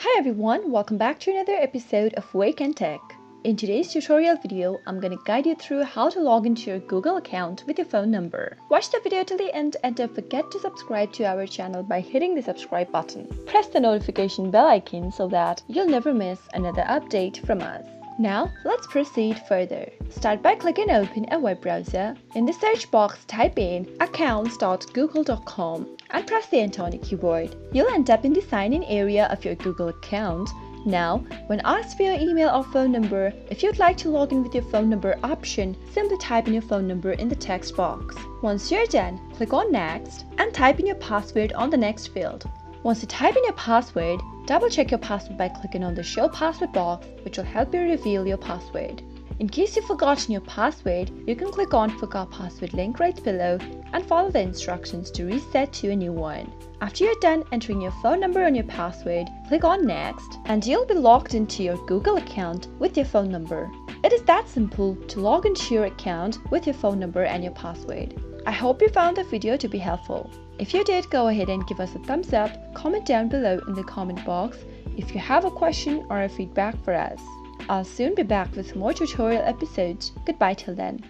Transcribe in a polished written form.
Hi everyone, welcome back to another episode of Wake&Tech. In today's tutorial video, I'm going to guide you through how to log into your Google account with your phone number. Watch the video till the end and don't forget to subscribe to our channel by hitting the subscribe button. Press the notification bell icon so that you'll never miss another update from us. Now, let's proceed further. Start by clicking open a web browser. In the search box, type in accounts.google.com and press the enter on the keyboard. You'll end up in the sign-in area of your Google account. Now, when asked for your email or phone number, if you'd like to log in with your phone number option, simply type in your phone number in the text box. Once you're done, click on Next and type in your password on the next field. Once you type in your password, double-check your password by clicking on the Show Password box, which will help you reveal your password. In case you've forgotten your password, you can click on Forgot Password link right below and follow the instructions to reset to a new one. After you're done entering your phone number and your password, click on Next and you'll be logged into your Google account with your phone number. It is that simple to log into your account with your phone number and your password. I hope you found the video to be helpful. If you did, go ahead and give us a thumbs up, comment down below in the comment box if you have a question or a feedback for us. I'll soon be back with more tutorial episodes. Goodbye till then.